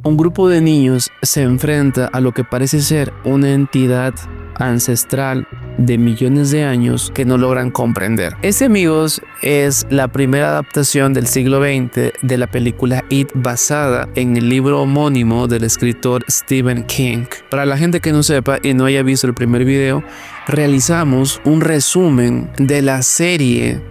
Un grupo de niños se enfrenta a lo que parece ser una entidad ancestral de millones de años que no logran comprender. Este, amigos, es la primera adaptación del siglo XX de la película It, basada en el libro homónimo del escritor Stephen King. Para la gente que no sepa y no haya visto el primer video, realizamos un resumen de la serie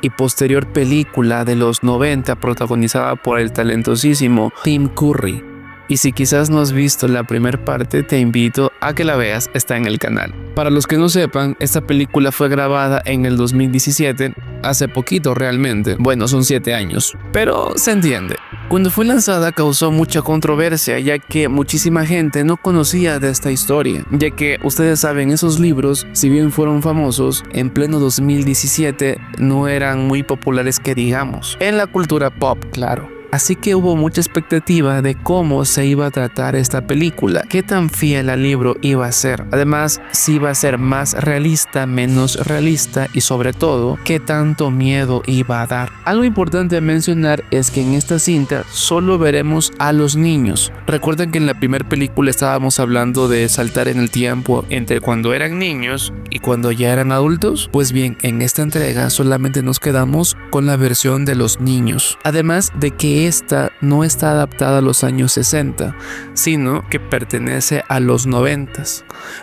y posterior película de los 90 protagonizada por el talentosísimo Tim Curry. Y si quizás no has visto la primera parte, te invito a que la veas, está en el canal. Para los que no sepan, esta película fue grabada en el 2017, hace poquito realmente. Bueno, son 7 años, pero se entiende. Cuando fue lanzada causó mucha controversia, ya que muchísima gente no conocía de esta historia, ya que ustedes saben, esos libros, si bien fueron famosos, en pleno 2017 no eran muy populares que digamos, en la cultura pop, claro. Así que hubo mucha expectativa de cómo se iba a tratar esta película, qué tan fiel al libro iba a ser, además si iba a ser más realista, menos realista y sobre todo qué tanto miedo iba a dar. Algo importante a mencionar es que en esta cinta solo veremos a los niños. Recuerden que en la primera película estábamos hablando de saltar en el tiempo entre cuando eran niños y cuando ya eran adultos. Pues bien, en esta entrega solamente nos quedamos con la versión de los niños, además de que esta no está adaptada a los años 60, sino que pertenece a los 90,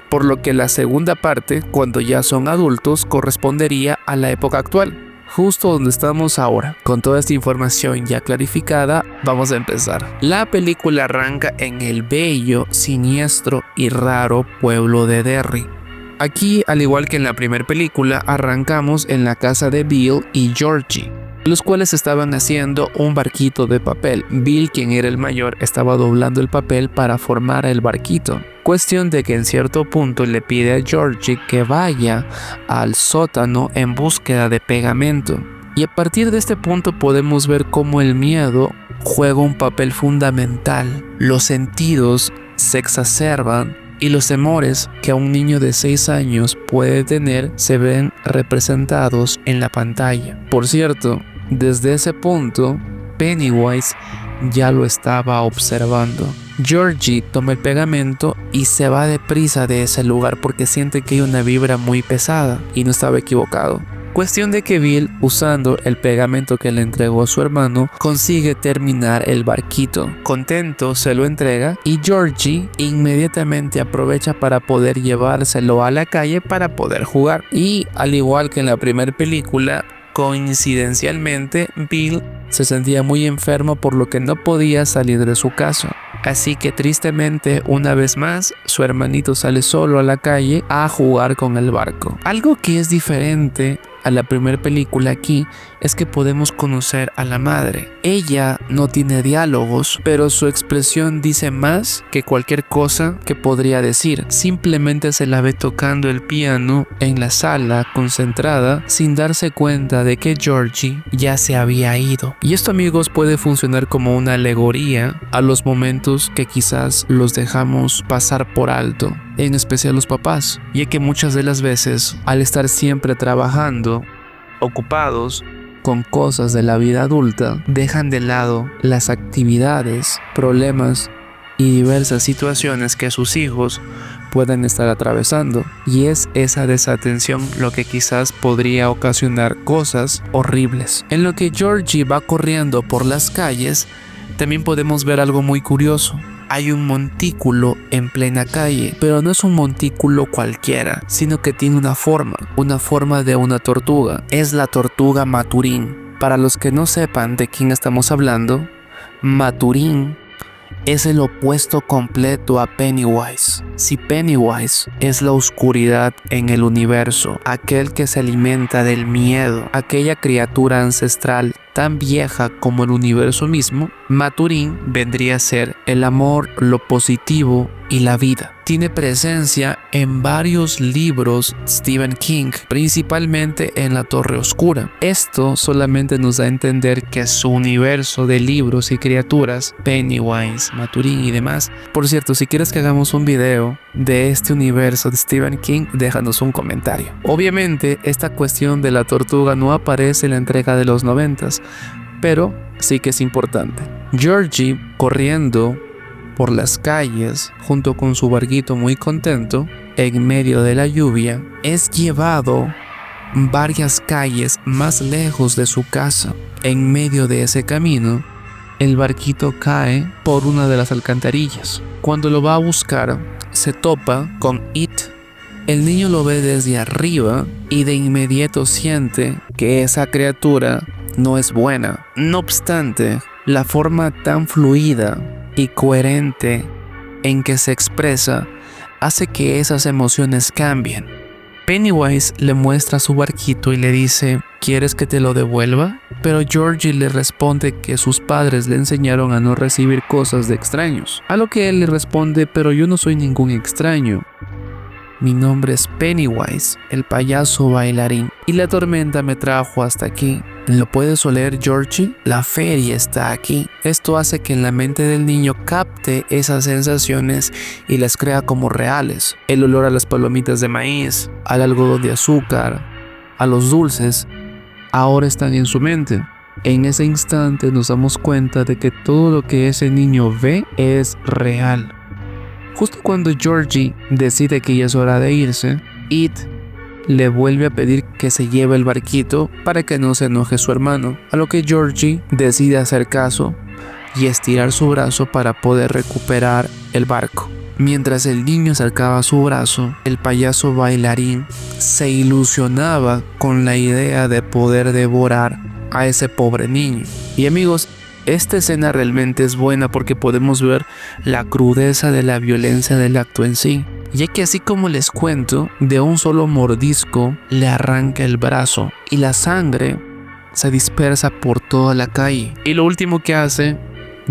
por lo que la segunda parte, cuando ya son adultos, correspondería a la época actual, justo donde estamos ahora. Con toda esta información ya clarificada, vamos a empezar. La película arranca en el bello, siniestro y raro pueblo de Derry. Aquí, al igual que en la primera película, arrancamos en la casa de Bill y Georgie, los cuales estaban haciendo un barquito de papel. Bill, quien era el mayor, estaba doblando el papel para formar el barquito. Cuestión de que en cierto punto le pide a Georgie que vaya al sótano en búsqueda de pegamento. Y a partir de este punto podemos ver cómo el miedo juega un papel fundamental. Los sentidos se exacerban y los temores que un niño de 6 años puede tener se ven representados en la pantalla. Por cierto, desde ese punto, Pennywise ya lo estaba observando. Georgie toma el pegamento y se va deprisa de ese lugar porque siente que hay una vibra muy pesada y no estaba equivocado. Cuestión de que Bill, usando el pegamento que le entregó a su hermano, consigue terminar el barquito. Contento, se lo entrega y Georgie inmediatamente aprovecha para poder llevárselo a la calle para poder jugar. Y al igual que en la primera película, coincidencialmente, Bill se sentía muy enfermo por lo que no podía salir de su casa. Así que tristemente, una vez más, su hermanito sale solo a la calle a jugar con el barco. Algo que es diferente a la primera película aquí es que podemos conocer a la madre. Ella no tiene diálogos, pero su expresión dice más que cualquier cosa que podría decir. Simplemente se la ve tocando el piano en la sala, concentrada, sin darse cuenta de que Georgie ya se había ido. Y esto, amigos, puede funcionar como una alegoría a los momentos que quizás los dejamos pasar por alto, en especial los papás, ya que muchas de las veces, al estar siempre trabajando, ocupados con cosas de la vida adulta, dejan de lado las actividades, problemas y diversas situaciones que sus hijos pueden estar atravesando, y es esa desatención lo que quizás podría ocasionar cosas horribles. En lo que Georgie va corriendo por las calles, también podemos ver algo muy curioso. Hay un montículo en plena calle, pero no es un montículo cualquiera, sino que tiene una forma de una tortuga. Es la tortuga Maturín. Para los que no sepan de quién estamos hablando, Maturín es el opuesto completo a Pennywise. Si Pennywise es la oscuridad en el universo, aquel que se alimenta del miedo, aquella criatura ancestral tan vieja como el universo mismo, Maturín vendría a ser el amor, lo positivo y la vida. Tiene presencia en varios libros Stephen King, principalmente en La Torre Oscura. Esto solamente nos da a entender que su universo de libros y criaturas, Pennywise, Maturín y demás. Por cierto, si quieres que hagamos un video de este universo de Stephen King, déjanos un comentario. Obviamente, esta cuestión de la tortuga no aparece en la entrega de los 90s, pero sí que es importante. Georgie, corriendo por las calles junto con su barquito muy contento en medio de la lluvia, es llevado varias calles más lejos de su casa. En medio de ese camino, el barquito cae por una de las alcantarillas. Cuando lo va a buscar, se topa con It. El niño lo ve desde arriba y de inmediato siente que esa criatura no es buena. No obstante, la forma tan fluida y coherente en que se expresa hace que esas emociones cambien. Pennywise le muestra su barquito y le dice: ¿quieres que te lo devuelva? Pero Georgie le responde que sus padres le enseñaron a no recibir cosas de extraños. A lo que él le responde: pero yo no soy ningún extraño. Mi nombre es Pennywise, el payaso bailarín, y la tormenta me trajo hasta aquí. ¿Lo puedes oler, Georgie? La feria está aquí. Esto hace que en la mente del niño capte esas sensaciones y las crea como reales. El olor a las palomitas de maíz, al algodón de azúcar, a los dulces, ahora están en su mente. En ese instante nos damos cuenta de que todo lo que ese niño ve es real. Justo cuando Georgie decide que ya es hora de irse, It le vuelve a pedir que se lleve el barquito para que no se enoje su hermano, a lo que Georgie decide hacer caso y estirar su brazo para poder recuperar el barco. Mientras el niño acercaba su brazo, el payaso bailarín se ilusionaba con la idea de poder devorar a ese pobre niño. Y amigos, esta escena realmente es buena porque podemos ver la crudeza de la violencia del acto en sí, ya que así como les cuento, de un solo mordisco le arranca el brazo y la sangre se dispersa por toda la calle. Y lo último que hace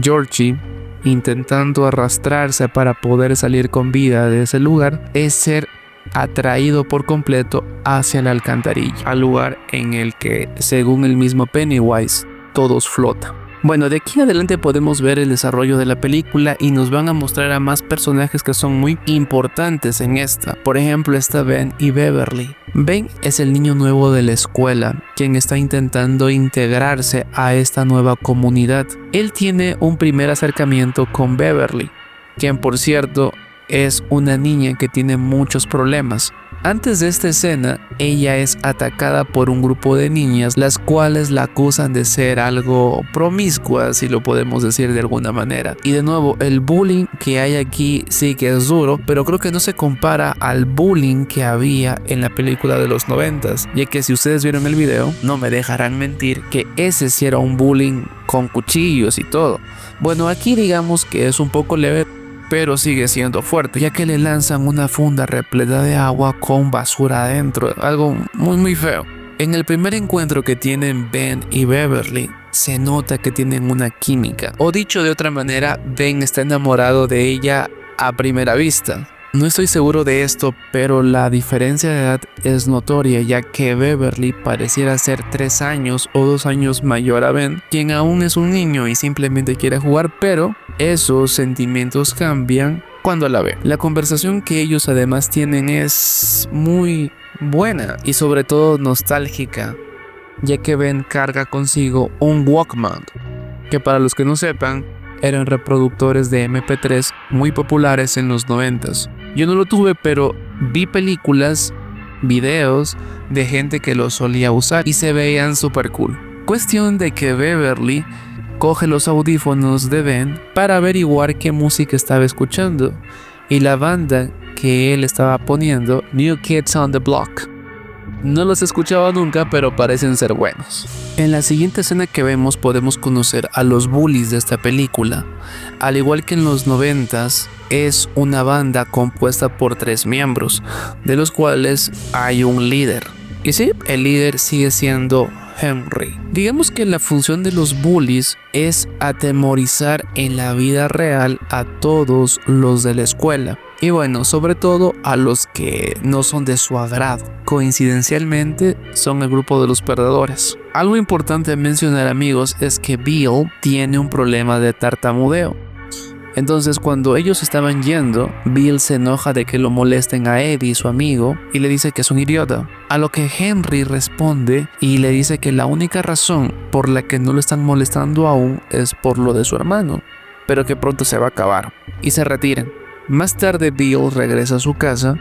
Georgie, intentando arrastrarse para poder salir con vida de ese lugar, es ser atraído por completo hacia la alcantarilla, al lugar en el que, según el mismo Pennywise, todos flotan. Bueno, de aquí en adelante podemos ver el desarrollo de la película y nos van a mostrar a más personajes que son muy importantes en esta. Por ejemplo, está Ben y Beverly. Ben es el niño nuevo de la escuela, quien está intentando integrarse a esta nueva comunidad. Él tiene un primer acercamiento con Beverly, quien por cierto es una niña que tiene muchos problemas. Antes de esta escena, ella es atacada por un grupo de niñas, las cuales la acusan de ser algo promiscua, si lo podemos decir de alguna manera. Y de nuevo, el bullying que hay aquí sí que es duro, pero creo que no se compara al bullying que había en la película de los 90s, ya que si ustedes vieron el video, no me dejarán mentir que ese sí era un bullying con cuchillos y todo. Bueno, aquí digamos que es un poco leve, pero sigue siendo fuerte, ya que le lanzan una funda repleta de agua con basura adentro, algo muy feo. En el primer encuentro que tienen Ben y Beverly, se nota que tienen una química, o dicho de otra manera, Ben está enamorado de ella a primera vista. No estoy seguro de esto, pero la diferencia de edad es notoria, ya que Beverly pareciera ser 3 años o 2 años mayor a Ben, quien aún es un niño y simplemente quiere jugar, pero esos sentimientos cambian cuando la ve. La conversación que ellos además tienen es muy buena y sobre todo nostálgica, ya que Ben carga consigo un Walkman, que para los que no sepan, eran reproductores de MP3 muy populares en los 90s. Yo no lo tuve, pero vi películas, videos de gente que lo solía usar y se veían super cool. Cuestión de que Beverly coge los audífonos de Ben para averiguar qué música estaba escuchando, y la banda que él estaba poniendo, New Kids on the Block. No los he escuchado nunca, pero parecen ser buenos. En la siguiente escena que vemos podemos conocer a los bullies de esta película. Al igual que en los 90s, es una banda compuesta por 3 miembros, de los cuales hay un líder. Y sí, el líder sigue siendo Henry. Digamos que la función de los bullies es atemorizar en la vida real a todos los de la escuela. Y bueno, sobre todo a los que no son de su agrado. Coincidencialmente, son el grupo de los perdedores. Algo importante a mencionar, amigos, es que Bill tiene un problema de tartamudeo. Entonces, cuando ellos estaban yendo, Bill se enoja de que lo molesten a Eddie, su amigo, y le dice que es un idiota. A lo que Henry responde y le dice que la única razón por la que no lo están molestando aún es por lo de su hermano. pero que pronto se va a acabar, y se retiran. Más tarde Bill regresa a su casa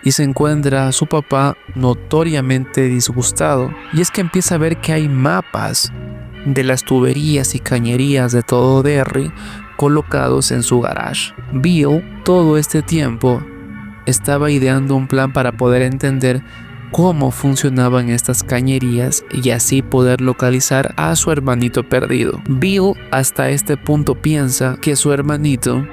y se encuentra a su papá notoriamente disgustado, y es que empieza a ver que hay mapas de las tuberías y cañerías de todo Derry colocados en su garage. Bill todo este tiempo estaba ideando un plan para poder entender cómo funcionaban estas cañerías y así poder localizar a su hermanito perdido. Bill hasta este punto piensa que su hermanito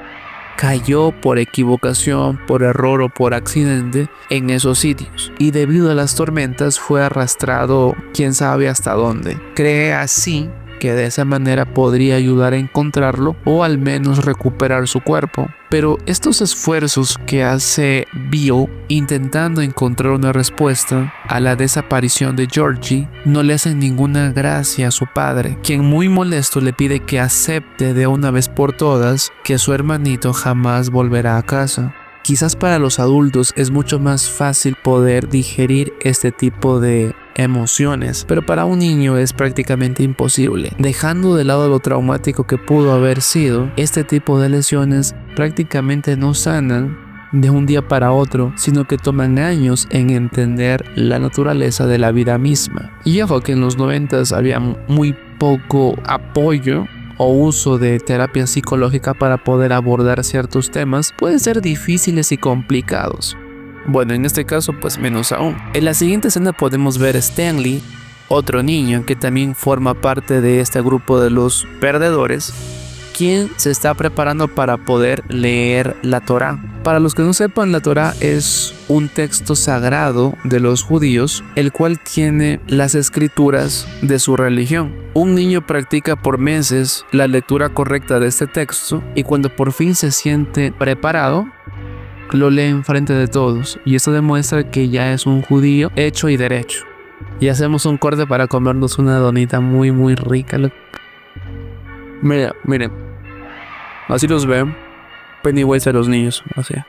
cayó por equivocación, por error o por accidente en esos sitios, y debido a las tormentas fue arrastrado quién sabe hasta dónde. Cree así que de esa manera podría ayudar a encontrarlo o al menos recuperar su cuerpo. Pero estos esfuerzos que hace Bill intentando encontrar una respuesta a la desaparición de Georgie no le hacen ninguna gracia a su padre, quien muy molesto le pide que acepte de una vez por todas que su hermanito jamás volverá a casa. Quizás para los adultos es mucho más fácil poder digerir este tipo de emociones, pero para un niño es prácticamente imposible. Dejando de lado lo traumático que pudo haber sido, este tipo de lesiones prácticamente no sanan de un día para otro, sino que toman años en entender la naturaleza de la vida misma. Y ojo que en los 90s había muy poco apoyo o uso de terapia psicológica para poder abordar ciertos temas, pueden ser difíciles y complicados. Bueno, en este caso pues menos aún. En la siguiente escena podemos ver a Stanley, otro niño que también forma parte de este grupo de los perdedores, quien se está preparando para poder leer la Torá. Para los que no sepan, la Torá es un texto sagrado de los judíos, el cual tiene las escrituras de su religión. Un niño practica por meses la lectura correcta de este texto y cuando por fin se siente preparado, lo lee en frente de todos, y esto demuestra que ya es un judío hecho y derecho. Y hacemos un corte para comernos una donita muy rica. Miren, así los ven Pennywise a los niños, o sea.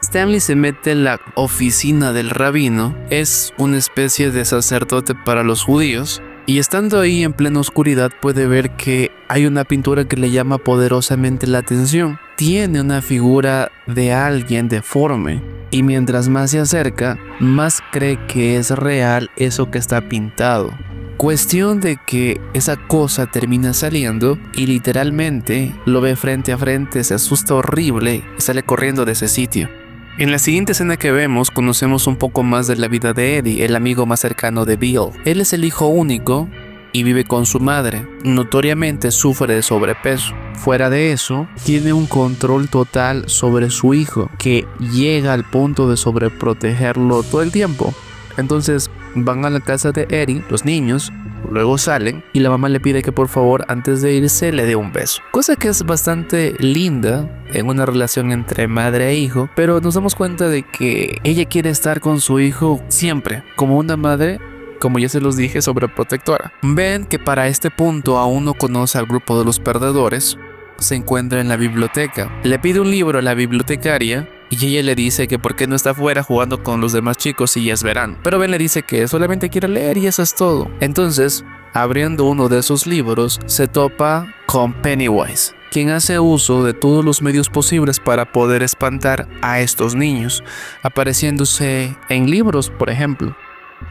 Stanley se mete en la oficina del rabino, es una especie de sacerdote para los judíos, y estando ahí en plena oscuridad puede ver que hay una pintura que le llama poderosamente la atención. Tiene una figura de alguien deforme, y mientras más se acerca, más cree que es real eso que está pintado. Cuestión de que esa cosa termina saliendo y literalmente lo ve frente a frente, se asusta horrible y sale corriendo de ese sitio. En la siguiente escena que vemos conocemos un poco más de la vida de Eddie, el amigo más cercano de Bill. Él es el hijo único y vive con su madre. Notoriamente sufre de sobrepeso. Fuera de eso, tiene un control total sobre su hijo que llega al punto de sobreprotegerlo todo el tiempo. Entonces van a la casa de Eddie, los niños, luego salen y la mamá le pide que por favor antes de irse le dé un beso. Cosa que es bastante linda en una relación entre madre e hijo, pero nos damos cuenta de que ella quiere estar con su hijo siempre, como una madre, como ya se los dije, sobreprotectora. Ven que para este punto aún no conoce al grupo de los perdedores, se encuentra en la biblioteca. Le pide un libro a la bibliotecaria y ella le dice que por qué no está afuera jugando con los demás chicos y ellas verán. Pero Ben le dice que solamente quiere leer y eso es todo. Entonces, abriendo uno de esos libros, se topa con Pennywise, quien hace uso de todos los medios posibles para poder espantar a estos niños, apareciéndose en libros, por ejemplo.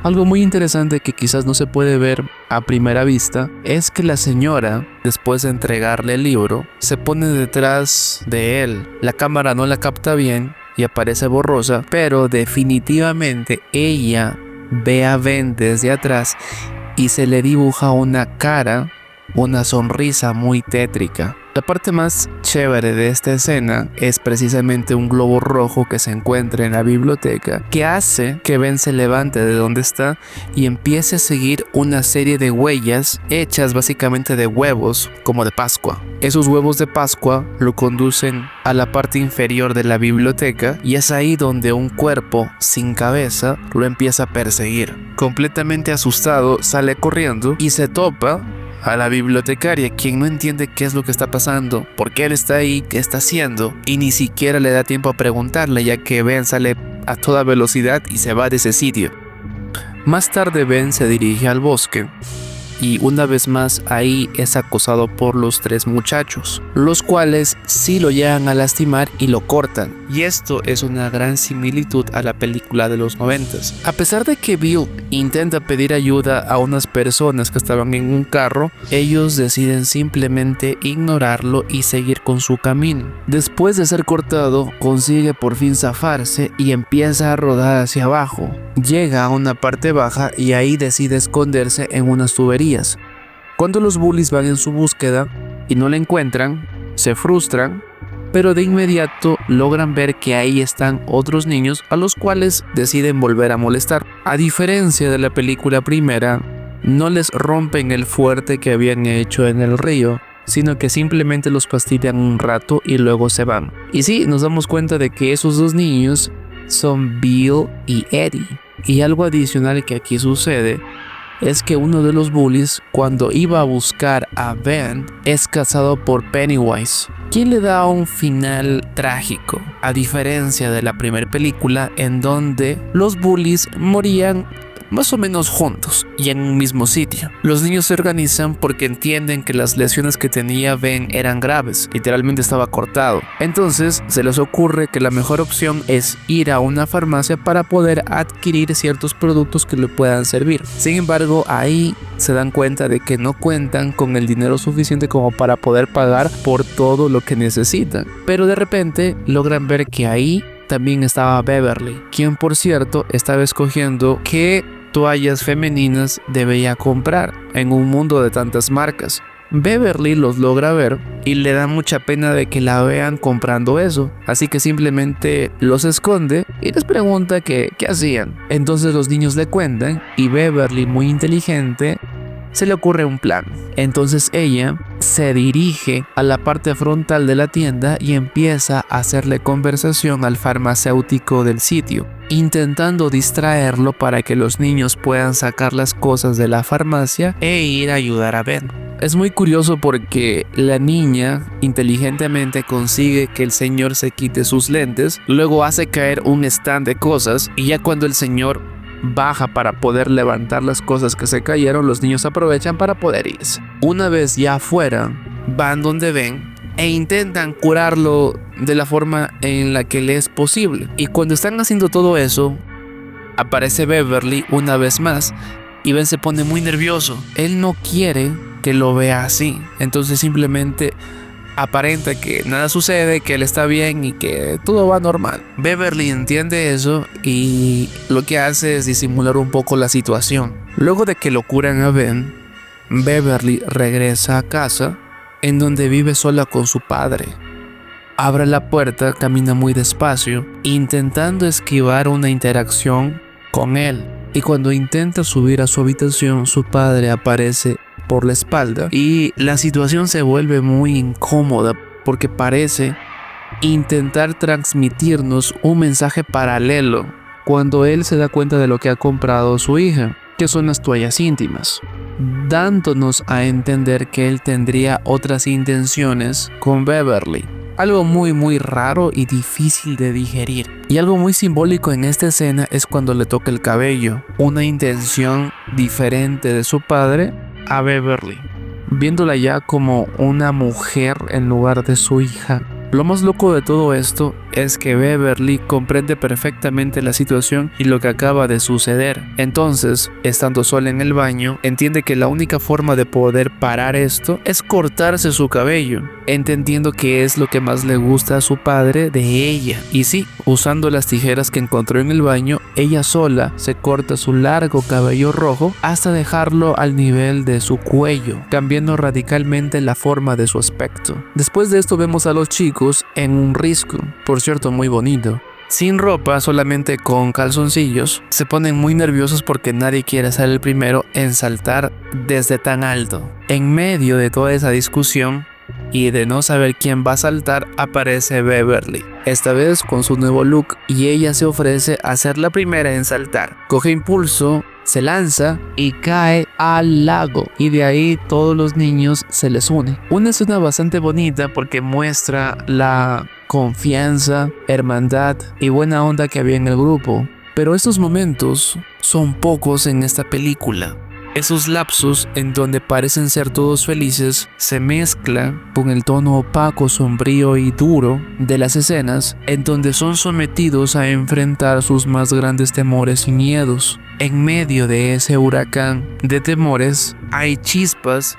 Algo muy interesante que quizás no se puede ver a primera vista es que la señora, después de entregarle el libro, se pone detrás de él. La cámara no la capta bien y aparece borrosa, pero definitivamente ella ve a Ben desde atrás y se le dibuja una cara, una sonrisa muy tétrica. La parte más chévere de esta escena es precisamente un globo rojo que se encuentra en la biblioteca, que hace que Ben se levante de donde está y empiece a seguir una serie de huellas hechas básicamente de huevos, como de Pascua. Esos huevos de Pascua lo conducen a la parte inferior de la biblioteca y es ahí donde un cuerpo sin cabeza lo empieza a perseguir. Completamente asustado, sale corriendo y se topa a la bibliotecaria, quien no entiende qué es lo que está pasando, por qué él está ahí, qué está haciendo, y ni siquiera le da tiempo a preguntarle, ya que Ben sale a toda velocidad y se va de ese sitio. Más tarde Ben se dirige al bosque y una vez más ahí es acosado por los 3 muchachos, los cuales sí lo llegan a lastimar y lo cortan. Y esto es una gran similitud a la película de los 90s. A pesar de que Bill intenta pedir ayuda a unas personas que estaban en un carro, ellos deciden simplemente ignorarlo y seguir con su camino. Después de ser cortado, consigue por fin zafarse y empieza a rodar hacia abajo. Llega a una parte baja y ahí decide esconderse en unas tuberías. Cuando los bullies van en su búsqueda y no la encuentran, se frustran, pero de inmediato logran ver que ahí están otros niños a los cuales deciden volver a molestar. A diferencia de la película primera, no les rompen el fuerte que habían hecho en el río, sino que simplemente los fastidian un rato y luego se van. Y sí, nos damos cuenta de que esos 2 niños son Bill y Eddie. Y algo adicional que aquí sucede es que uno de los bullies, cuando iba a buscar a Ben, es cazado por Pennywise, quien le da un final trágico, a diferencia de la primera película en donde los bullies morían más o menos juntos y en un mismo sitio. Los niños se organizan porque entienden que las lesiones que tenía Ben eran graves, literalmente estaba cortado. Entonces se les ocurre que la mejor opción es ir a una farmacia para poder adquirir ciertos productos que le puedan servir. Sin embargo, ahí se dan cuenta de que no cuentan con el dinero suficiente como para poder pagar por todo lo que necesitan. Pero de repente logran ver que ahí también estaba Beverly, quien por cierto estaba escogiendo qué toallas femeninas debía comprar en un mundo de tantas marcas. Beverly los logra ver y le da mucha pena de que la vean comprando eso, así que simplemente los esconde y les pregunta qué hacían. Entonces los niños le cuentan y Beverly, muy inteligente, se le ocurre un plan. Entonces ella se dirige a la parte frontal de la tienda y empieza a hacerle conversación al farmacéutico del sitio, intentando distraerlo para que los niños puedan sacar las cosas de la farmacia e ir a ayudar a Ben. Es muy curioso porque la niña inteligentemente consigue que el señor se quite sus lentes, luego hace caer un stand de cosas y ya cuando el señor baja para poder levantar las cosas que se cayeron, los niños aprovechan para poder irse. Una vez ya afuera, van donde Ben e intentan curarlo de la forma en la que le es posible. Y cuando están haciendo todo eso, aparece Beverly una vez más y Ben se pone muy nervioso. Él no quiere que lo vea así, entonces simplemente aparenta que nada sucede, que él está bien y que todo va normal. Beverly entiende eso y lo que hace es disimular un poco la situación. Luego de que lo curan a Ben, Beverly regresa a casa en donde vive sola con su padre. Abre la puerta, camina muy despacio, intentando esquivar una interacción con él. Y cuando intenta subir a su habitación, su padre aparece por la espalda y la situación se vuelve muy incómoda porque parece intentar transmitirnos un mensaje paralelo cuando él se da cuenta de lo que ha comprado su hija, que son las toallas íntimas, dándonos a entender que él tendría otras intenciones con Beverly. Algo muy raro y difícil de digerir. Y algo muy simbólico en esta escena es cuando le toca el cabello, una intención diferente de su padre a Beverly, viéndola ya como una mujer en lugar de su hija. Lo más loco de todo esto es que Beverly comprende perfectamente la situación y lo que acaba de suceder. Entonces, estando sola en el baño, entiende que la única forma de poder parar esto es cortarse su cabello, entendiendo que es lo que más le gusta a su padre de ella. Y sí, usando las tijeras que encontró en el baño, ella sola se corta su largo cabello rojo hasta dejarlo al nivel de su cuello, cambiando radicalmente la forma de su aspecto. Después de esto vemos a los chicos en un risco, por cierto muy bonito, sin ropa, solamente con calzoncillos. Se ponen muy nerviosos porque nadie quiere ser el primero en saltar desde tan alto. En medio de toda esa discusión y de no saber quién va a saltar, aparece Beverly, esta vez con su nuevo look, y ella se ofrece a ser la primera en saltar. Coge impulso, se lanza y cae al lago, y de ahí todos los niños se les une. Una escena bastante bonita porque muestra la confianza, hermandad y buena onda que había en el grupo. Pero estos momentos son pocos en esta película. Esos lapsos en donde parecen ser todos felices se mezclan con el tono opaco, sombrío y duro de las escenas en donde son sometidos a enfrentar sus más grandes temores y miedos. En medio de ese huracán de temores hay chispas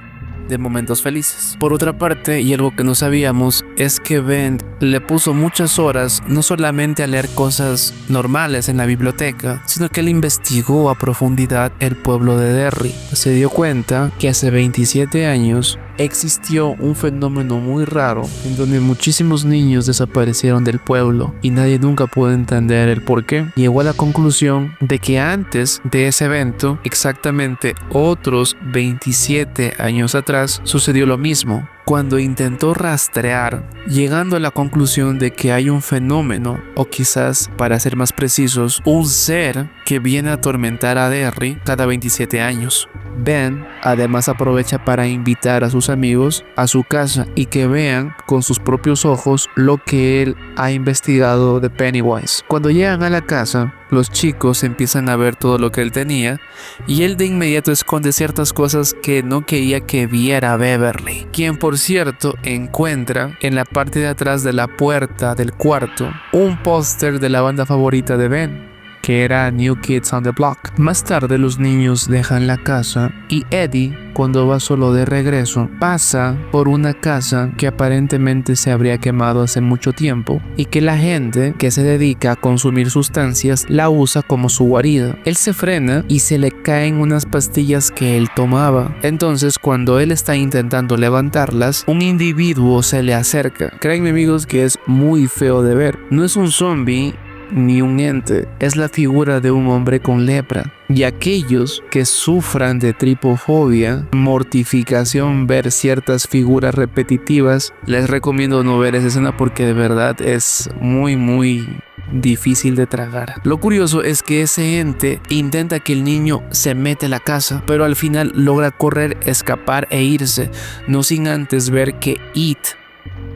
de momentos felices. Por otra parte, y algo que no sabíamos, es que Ben le puso muchas horas no solamente a leer cosas normales en la biblioteca, sino que él investigó a profundidad el pueblo de Derry. Se dio cuenta que hace 27 años existió un fenómeno muy raro en donde muchísimos niños desaparecieron del pueblo y nadie nunca pudo entender el por qué. Llegó a la conclusión de que antes de ese evento, exactamente otros 27 años atrás, sucedió lo mismo. Cuando intentó rastrear, llegando a la conclusión de que hay un fenómeno, o quizás, para ser más precisos, un ser que viene a atormentar a Derry cada 27 años. Ben además aprovecha para invitar a sus amigos a su casa y que vean con sus propios ojos lo que él ha investigado de Pennywise. Cuando llegan a la casa, los chicos empiezan a ver todo lo que él tenía y él de inmediato esconde ciertas cosas que no quería que viera Beverly, quien por cierto encuentra en la parte de atrás de la puerta del cuarto un póster de la banda favorita de Ben, que era New Kids on the Block. Más tarde los niños dejan la casa y Eddie, cuando va solo de regreso, pasa por una casa que aparentemente se habría quemado hace mucho tiempo y que la gente que se dedica a consumir sustancias la usa como su guarida. Él se frena y se le caen unas pastillas que él tomaba. Entonces, cuando él está intentando levantarlas, un individuo se le acerca. Créanme amigos que es muy feo de ver. No es un zombie ni un ente, es la figura de un hombre con lepra. Y aquellos que sufran de tripofobia, mortificación, ver ciertas figuras repetitivas, les recomiendo no ver esa escena porque de verdad es muy difícil de tragar. Lo curioso es que ese ente intenta que el niño se mete a la casa, pero al final logra correr, escapar e irse, no sin antes ver que It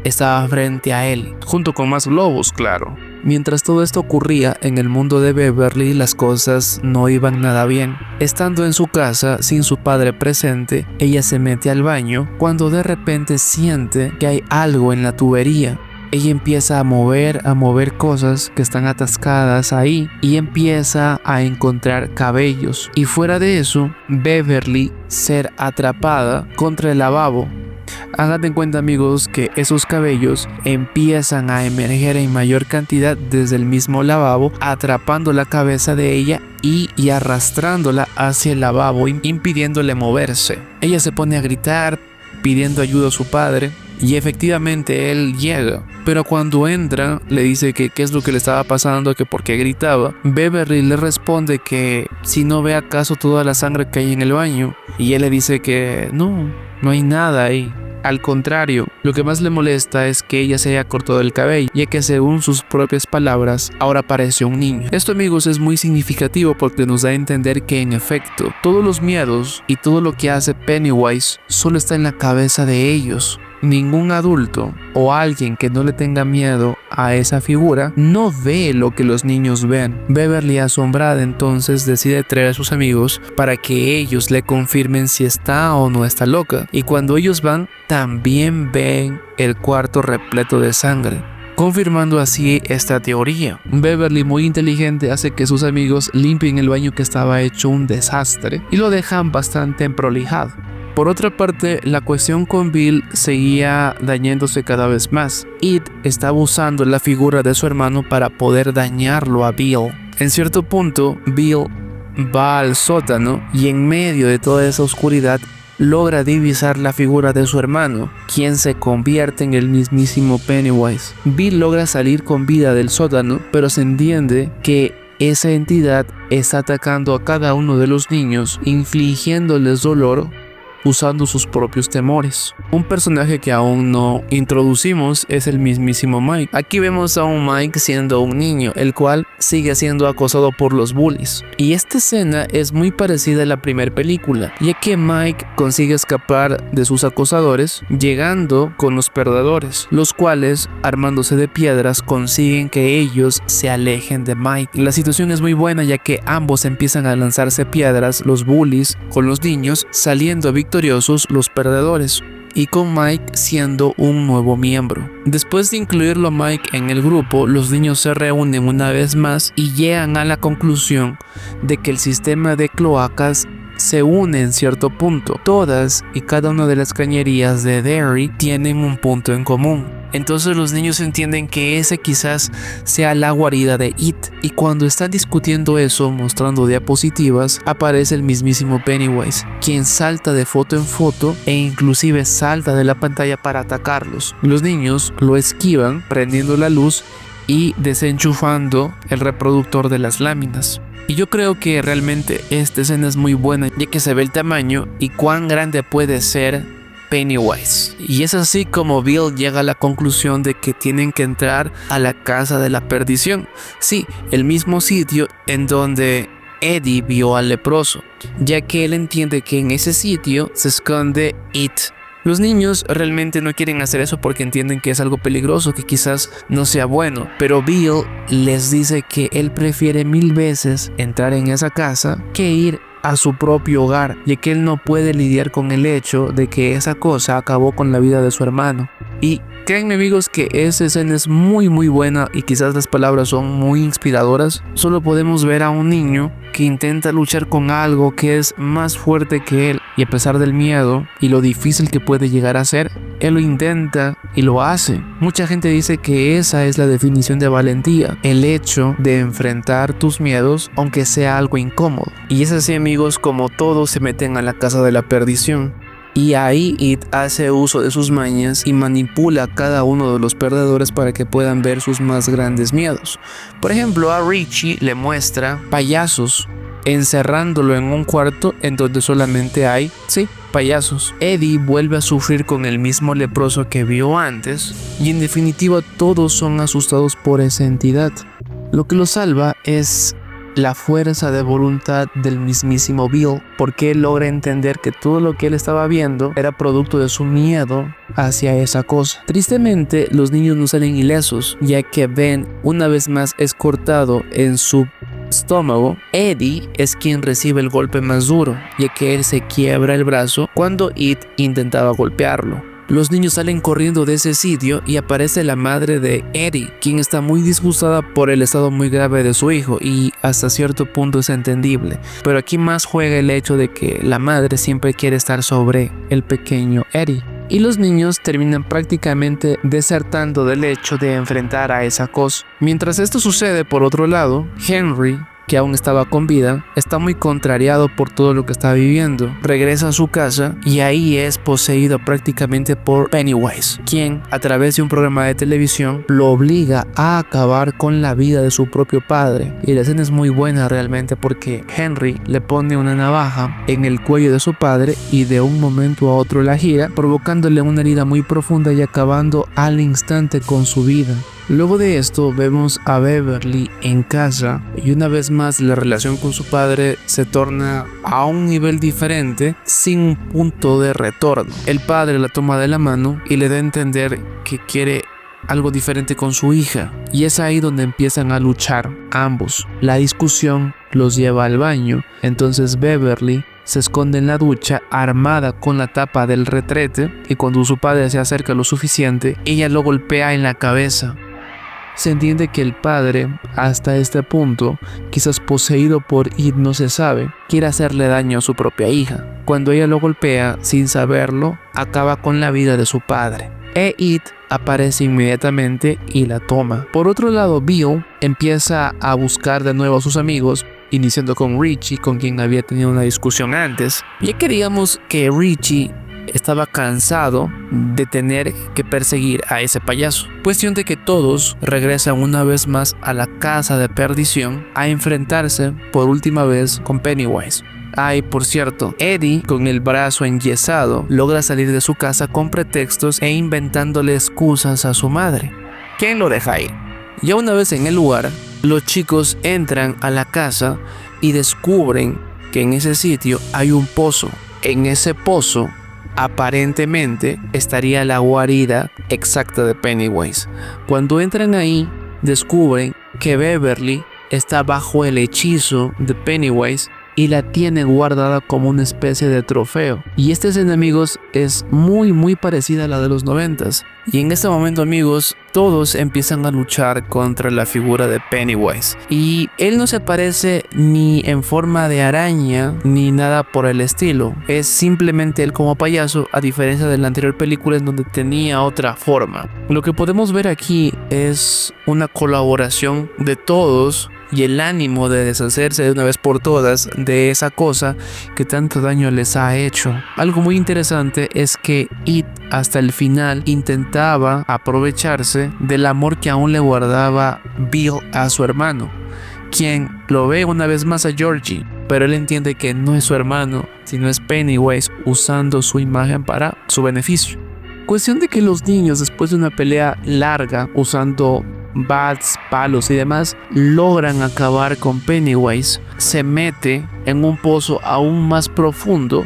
estaba frente a él, junto con más lobos, claro. Mientras todo esto ocurría en el mundo de Beverly, las cosas no iban nada bien. Estando en su casa, sin su padre presente, ella se mete al baño cuando de repente siente que hay algo en la tubería. Ella empieza a mover cosas que están atascadas ahí y empieza a encontrar cabellos. Y fuera de eso, Beverly ser atrapada contra el lavabo. Hagan en cuenta amigos que esos cabellos empiezan a emerger en mayor cantidad desde el mismo lavabo, atrapando la cabeza de ella y arrastrándola hacia el lavabo, impidiéndole moverse. Ella se pone a gritar pidiendo ayuda a su padre y efectivamente él llega, pero cuando entra le dice que qué es lo que le estaba pasando, que por qué gritaba. Beverly le responde que si no ve acaso toda la sangre que hay en el baño, y él le dice que no hay nada ahí. Al contrario, lo que más le molesta es que ella se haya cortado el cabello, ya que según sus propias palabras, ahora parece un niño. Esto amigos es muy significativo porque nos da a entender que en efecto, todos los miedos y todo lo que hace Pennywise solo está en la cabeza de ellos. Ningún adulto o alguien que no le tenga miedo a esa figura no ve lo que los niños ven. Beverly, asombrada, entonces decide traer a sus amigos para que ellos le confirmen si está o no está loca. Y cuando ellos van, también ven el cuarto repleto de sangre, confirmando así esta teoría. Beverly, muy inteligente, hace que sus amigos limpien el baño que estaba hecho un desastre y lo dejan bastante emprolijado. Por otra parte, la cuestión con Bill seguía dañándose cada vez más. It estaba usando la figura de su hermano para poder dañarlo a Bill. En cierto punto, Bill va al sótano y en medio de toda esa oscuridad logra divisar la figura de su hermano, quien se convierte en el mismísimo Pennywise. Bill logra salir con vida del sótano, pero se entiende que esa entidad está atacando a cada uno de los niños, infligiéndoles dolor usando sus propios temores. Un personaje que aún no introducimos es el mismísimo Mike. Aquí vemos a un Mike siendo un niño, el cual sigue siendo acosado por los bullies. Y esta escena es muy parecida a la primera película, ya que Mike consigue escapar de sus acosadores, llegando con los perdedores, los cuales, armándose de piedras, consiguen que ellos se alejen de Mike. La situación es muy buena, ya que ambos empiezan a lanzarse piedras, los bullies con los niños, saliendo victoriosos los perdedores, y con Mike siendo un nuevo miembro. Después de incluirlo a Mike en el grupo, los niños se reúnen una vez más y llegan a la conclusión de que el sistema de cloacas se une en cierto punto. Todas y cada una de las cañerías de Derry tienen un punto en común. Entonces los niños entienden que ese quizás sea la guarida de It, y cuando están discutiendo eso, mostrando diapositivas, aparece el mismísimo Pennywise, quien salta de foto en foto e inclusive salta de la pantalla para atacarlos. Los niños lo esquivan prendiendo la luz y desenchufando el reproductor de las láminas. Y yo creo que realmente esta escena es muy buena, ya que se ve el tamaño y cuán grande puede ser Pennywise. Y es así como Bill llega a la conclusión de que tienen que entrar a la casa de la perdición. Sí, el mismo sitio en donde Eddie vio al leproso, ya que él entiende que en ese sitio se esconde It. Los niños realmente no quieren hacer eso porque entienden que es algo peligroso, que quizás no sea bueno, pero Bill les dice que él prefiere 1000 veces entrar en esa casa que ir a su propio hogar, ya que él no puede lidiar con el hecho de que esa cosa acabó con la vida de su hermano. Y créanme amigos que esa escena es muy buena, y quizás las palabras son muy inspiradoras. Solo podemos ver a un niño que intenta luchar con algo que es más fuerte que él, y a pesar del miedo y lo difícil que puede llegar a ser, él lo intenta y lo hace. Mucha gente dice que esa es la definición de valentía, el hecho de enfrentar tus miedos aunque sea algo incómodo. Y es así amigos como todos se meten a la casa de la perdición. Y ahí It hace uso de sus mañas y manipula a cada uno de los perdedores para que puedan ver sus más grandes miedos. Por ejemplo, a Richie le muestra payasos, encerrándolo en un cuarto en donde solamente hay, payasos. Eddie vuelve a sufrir con el mismo leproso que vio antes, y en definitiva todos son asustados por esa entidad. Lo que lo salva es la fuerza de voluntad del mismísimo Bill, porque él logra entender que todo lo que él estaba viendo era producto de su miedo hacia esa cosa. Tristemente, los niños no salen ilesos, ya que Ben una vez más es cortado en su estómago. Eddie es quien recibe el golpe más duro, ya que él se quiebra el brazo cuando It intentaba golpearlo. Los niños salen corriendo de ese sitio y aparece la madre de Eddie, quien está muy disgustada por el estado muy grave de su hijo, y hasta cierto punto es entendible. Pero aquí más juega el hecho de que la madre siempre quiere estar sobre el pequeño Eddie. Y los niños terminan prácticamente desertando del hecho de enfrentar a esa cosa. Mientras esto sucede, por otro lado, Henry, que aún estaba con vida, está muy contrariado por todo lo que está viviendo. Regresa a su casa y ahí es poseído prácticamente por Pennywise, quien a través de un programa de televisión lo obliga a acabar con la vida de su propio padre. Y la escena es muy buena realmente, porque Henry le pone una navaja en el cuello de su padre y de un momento a otro la gira, provocándole una herida muy profunda y acabando al instante con su vida. Luego de esto vemos a Beverly en casa, y una vez más la relación con su padre se torna a un nivel diferente, sin un punto de retorno. El padre la toma de la mano y le da a entender que quiere algo diferente con su hija, y es ahí donde empiezan a luchar ambos. La discusión los lleva al baño, entonces Beverly se esconde en la ducha armada con la tapa del retrete, y cuando su padre se acerca lo suficiente, ella lo golpea en la cabeza. Se entiende que el padre, hasta este punto, quizás poseído por It, no se sabe, quiere hacerle daño a su propia hija. Cuando ella lo golpea, sin saberlo, acaba con la vida de su padre. It aparece inmediatamente y la toma. Por otro lado, Bill empieza a buscar de nuevo a sus amigos, iniciando con Richie, con quien había tenido una discusión antes, ya que digamos que Richie estaba cansado de tener que perseguir a ese payaso. Cuestión de que todos regresan una vez más a la casa de perdición a enfrentarse por última vez con Pennywise. Ay, por cierto, Eddie, con el brazo enyesado, logra salir de su casa con pretextos e inventándole excusas a su madre, quien lo deja ir. Ya una vez en el lugar, los chicos entran a la casa y descubren que en ese sitio hay un pozo. En ese pozo, aparentemente, estaría la guarida exacta de Pennywise. Cuando entran ahí, descubren que Beverly está bajo el hechizo de Pennywise y la tiene guardada como una especie de trofeo. Y esta escena, amigos, es muy parecida a la de los 90s. Y en este momento, amigos, todos empiezan a luchar contra la figura de Pennywise. Y él no se parece ni en forma de araña ni nada por el estilo. Es simplemente él como payaso, a diferencia de la anterior película en donde tenía otra forma. Lo que podemos ver aquí es una colaboración de todos y el ánimo de deshacerse de una vez por todas de esa cosa que tanto daño les ha hecho. Algo muy interesante es que It hasta el final intentaba aprovecharse del amor que aún le guardaba Bill a su hermano, quien lo ve una vez más a Georgie, pero él entiende que no es su hermano, sino es Pennywise usando su imagen para su beneficio. Cuestión de que los niños, después de una pelea larga usando bats, palos y demás, logran acabar con Pennywise. Se mete en un pozo aún más profundo,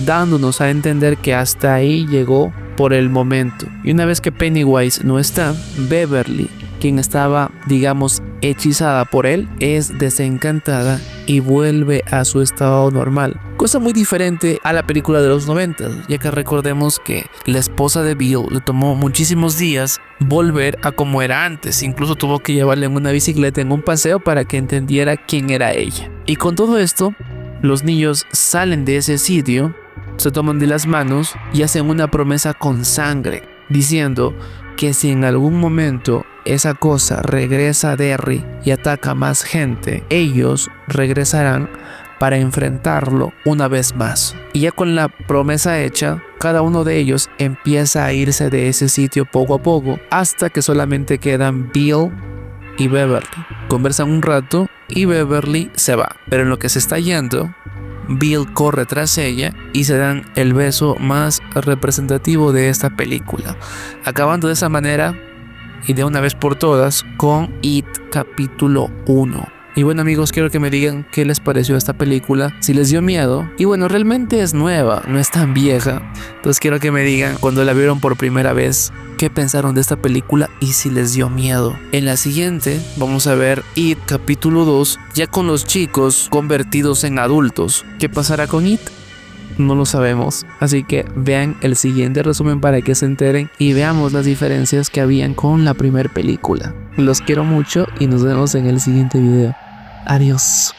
dándonos a entender que hasta ahí llegó por el momento. Y una vez que Pennywise no está, Beverly, quien estaba, digamos, hechizada por él, es desencantada y vuelve a su estado normal. Cosa muy diferente a la película de los 90, ya que recordemos que la esposa de Bill le tomó muchísimos días volver a como era antes. Incluso tuvo que llevarle en una bicicleta en un paseo para que entendiera quién era ella. Y con todo esto, los niños salen de ese sitio, se toman de las manos y hacen una promesa con sangre, diciendo que si en algún momento esa cosa regresa a Derry y ataca a más gente, ellos regresarán para enfrentarlo una vez más. Y ya con la promesa hecha, cada uno de ellos empieza a irse de ese sitio poco a poco, hasta que solamente quedan Bill y Beverly. Conversan un rato y Beverly se va, pero en lo que se está yendo, Bill corre tras ella y se dan el beso más representativo de esta película, acabando de esa manera y de una vez por todas con It capítulo 1. Y bueno, amigos, quiero que me digan qué les pareció esta película, si les dio miedo. Y bueno, realmente es nueva, no es tan vieja. Entonces quiero que me digan cuando la vieron por primera vez, qué pensaron de esta película y si les dio miedo. En la siguiente vamos a ver It capítulo 2, ya con los chicos convertidos en adultos. ¿Qué pasará con It? No lo sabemos, así que vean el siguiente resumen para que se enteren y veamos las diferencias que habían con la primera película. Los quiero mucho y nos vemos en el siguiente video. Adiós.